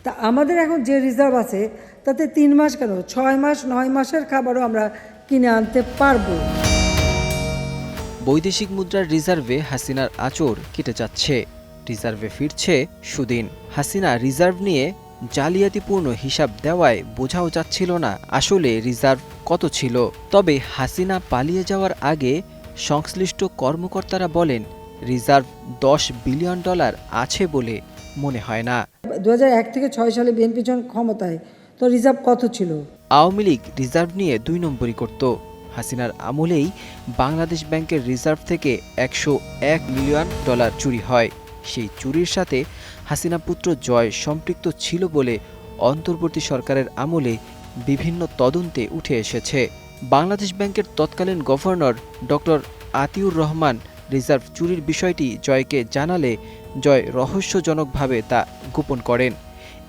তা আমাদের এখন যে রিজার্ভ আছে তাতে 3 মাস কেন 6 মাস 9 মাসের খাবারও আমরা কিনে আনতে পারবো। বৈদেশিক মুদ্রার রিজার্ভে হাসিনার আঁচড় কেটে যাচ্ছে, রিজার্ভে ফিরছে সুদিন। হাসিনা রিজার্ভ নিয়ে জালিয়াতিপূর্ণ হিসাব দেওয়ায় বোঝাও যাচ্ছিল না আসলে রিজার্ভ কত ছিল। তবে হাসিনা পালিয়ে যাওয়ার আগে সংশ্লিষ্ট কর্মকর্তারা বলেন রিজার্ভ $10 বিলিয়ন আছে বলে মনে হয় না। 2001 থেকে 6 সালে বিএনপি যখন ক্ষমতায়, তো রিজার্ভ কত ছিল? আওয়ামী লীগ রিজার্ভ নিয়ে 2 নম্বরই করত। হাসিনার আমলেই বাংলাদেশ ব্যাংকের রিজার্ভ থেকে $101 মিলিয়ন চুরি হয়। সেই চুরির সাথে হাসিনা পুত্র জয় সম্পৃক্ত ছিল বলে অন্তর্বর্তী সরকারের আমলে বিভিন্ন তদন্তে উঠে এসেছে। বাংলাদেশ ব্যাংকের তৎকালীন governor doctor Atiur Rahman reserve চুরির বিষয়টি জয়কে জানালে জয় রহস্যজনকভাবে তা গোপন করেন।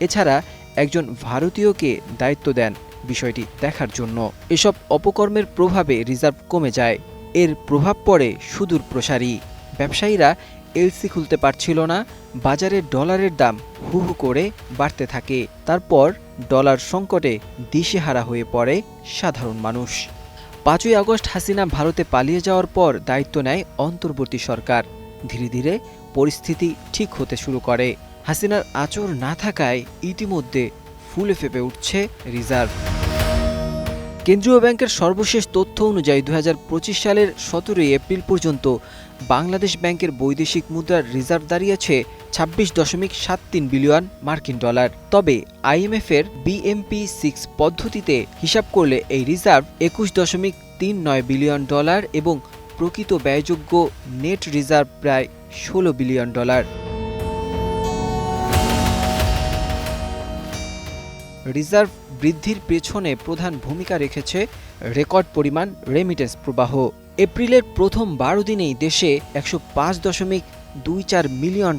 এছাড়া একজন ভারতীয়কে দায়িত্ব দেন বিষয়টি দেখার জন্য। এসব অপকর্মের প্রভাবে রিজার্ভ কমে যায়। এর প্রভাব পড়ে সুদূর প্রসারী। ব্যবসায়ীরা এলসি খুলতে পারছিল না, বাজারে ডলারের দাম হু হু করে বাড়তে থাকে। তারপর ডলার সংকটে দিশেহারা হয়ে পড়ে সাধারণ মানুষ। 5ই আগস্ট হাসিনা ভারতে পালিয়ে যাওয়ার পর দায়িত্ব নেয় অন্তর্বর্তী সরকার। ধীরে ধীরে পরিস্থিতি ঠিক হতে শুরু করে। হাসিনার আঁচড় না থাকায় ইতিমধ্যে ফুলে ফেপে উঠছে রিজার্ভ। কেন্দ্রীয় ব্যাংকের সর্বশেষ তথ্য অনুযায়ী 2025 সালের 17 এপ্রিল পর্যন্ত বাংলাদেশ ব্যাংকের বৈদেশিক মুদ্রার রিজার্ভ দাঁড়িয়েছে $26.73 বিলিয়ন মার্কিন ডলার। তবে আইএমএফের BMP6 পদ্ধতিতে হিসাব করলে এই রিজার্ভ $21.39 বিলিয়ন এবং প্রকৃত ব্যয়যোগ্য নেট রিজার্ভ প্রায় $16 বিলিয়ন। রিজার্ভ বৃদ্ধির পেছনে প্রধান ভূমিকা রেখেছে রেকর্ড পরিমাণ রেমিটেন্স প্রবাহ। এপ্রিলের প্রথম 12 দিনেই দেশে $105.24 মিলিয়ন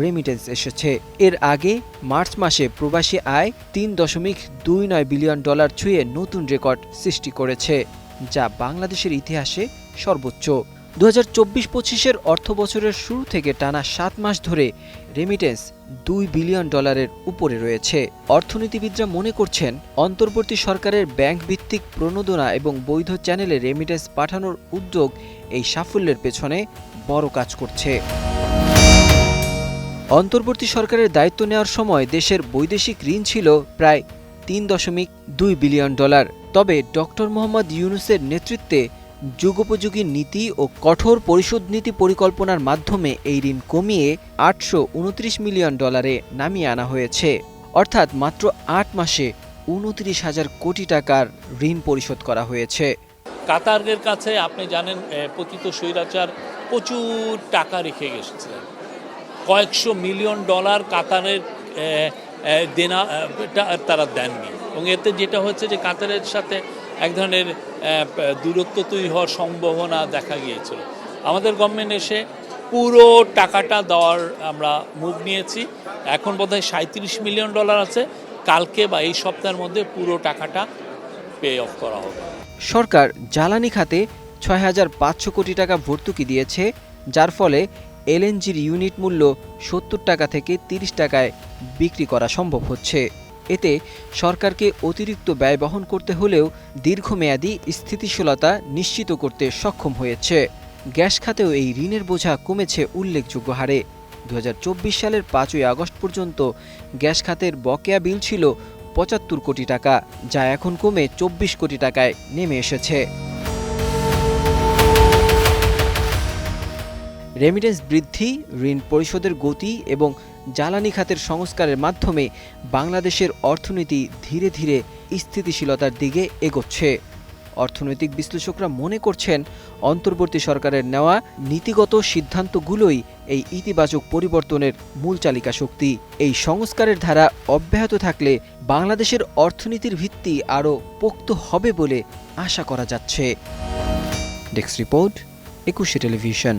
রেমিটেন্স এসেছে। এর আগে মার্চ মাসে প্রবাসী আয় $3.29 বিলিয়ন ছুঁয়ে নতুন রেকর্ড সৃষ্টি করেছে, যা বাংলাদেশের ইতিহাসে সর্বোচ্চ। 2024-25 অর্থবছরের শুরু থেকে টানা 7 মাস ধরে রেমিটেন্স $2 বিলিয়ন উপরে রয়েছে। অর্থনীতিবিদরা মনে করছেন অন্তর্বর্তী সরকারের ব্যাংক ভিত্তিক প্রণোদনা এবং বৈধ চ্যানেলে রেমিটেন্স পাঠানোর উদ্যোগ এই সাফল্যের পেছনে বড় কাজ করছে। অন্তর্বর্তী সরকারের দায়িত্ব নেওয়ার সময় দেশের বৈদেশিক ঋণ ছিল প্রায় $3.2 বিলিয়ন। তবে ডক্টর মোহাম্মদ ইউনূসের নেতৃত্বে যুগোপযোগী নীতি ও কঠোর পরিশোধ নীতি পরিকল্পনার মাধ্যমে এই ঋণ কমিয়ে $829 মিলিয়ন নামিয়ে আনা হয়েছে। অর্থাৎ মাত্র 8 মাসে 29,000 কোটি টাকার ঋণ পরিশোধ করা হয়েছে। কাতারের কাছে আপনি জানেন পতিত স্বৈরাচার প্রচুর টাকা রেখে গেছিলেন। কয়েকশো মিলিয়ন ডলার কাতারের দেনা তারা দেননি, এবং এতে যেটা হচ্ছে যে কাতারের সাথে এক ধরনের দূরত্ব তৈরি হওয়ার সম্ভাবনা দেখা গিয়েছিল। আমাদের গভর্নমেন্ট এসে পুরো টাকাটা দেওয়ার আমরা মুভ নিয়েছি। এখন বোধহয় $37 মিলিয়ন আছে। কালকে বা এই সপ্তাহের মধ্যে পুরো টাকাটা পে অফ করা হবে। সরকার জ্বালানি খাতে 6,500 কোটি টাকা ভর্তুকি দিয়েছে, যার ফলে এলএনজির ইউনিট মূল্য 70 টাকা থেকে 30 টাকায় বিক্রি করা সম্ভব হচ্ছে। এতে সরকারকে অতিরিক্ত ব্যয় বহন করতে হলেও দীর্ঘমেয়াদী স্থিতিশীলতা নিশ্চিত করতে সক্ষম হয়েছে। গ্যাস খাতেও এই ঋণের বোঝা কমেছে উল্লেখযোগ্য হারে। 2024 সালের 5ই আগস্ট পর্যন্ত গ্যাস খাতের বকেয়া বিল ছিল 75 কোটি টাকা, যা এখন কমে 24 কোটি টাকায় নেমে এসেছে। রেমিটেন্স বৃদ্ধি, ঋণ পরিশোধের গতি এবং জ্বালানি খাতের সংস্কারের মাধ্যমে বাংলাদেশের অর্থনীতি ধীরে ধীরে স্থিতিশীলতার দিকে এগোচ্ছে। অর্থনৈতিক বিশ্লেষকরা মনে করছেন অন্তর্বর্তী সরকারের নেওয়া নীতিগত সিদ্ধান্তগুলোই এই ইতিবাচক পরিবর্তনের মূল চালিকা শক্তি। এই সংস্কারের ধারা অব্যাহত থাকলে বাংলাদেশের অর্থনীতির ভিত্তি আরও পোক্ত হবে বলে আশা করা যাচ্ছে। Desk report, 21 television.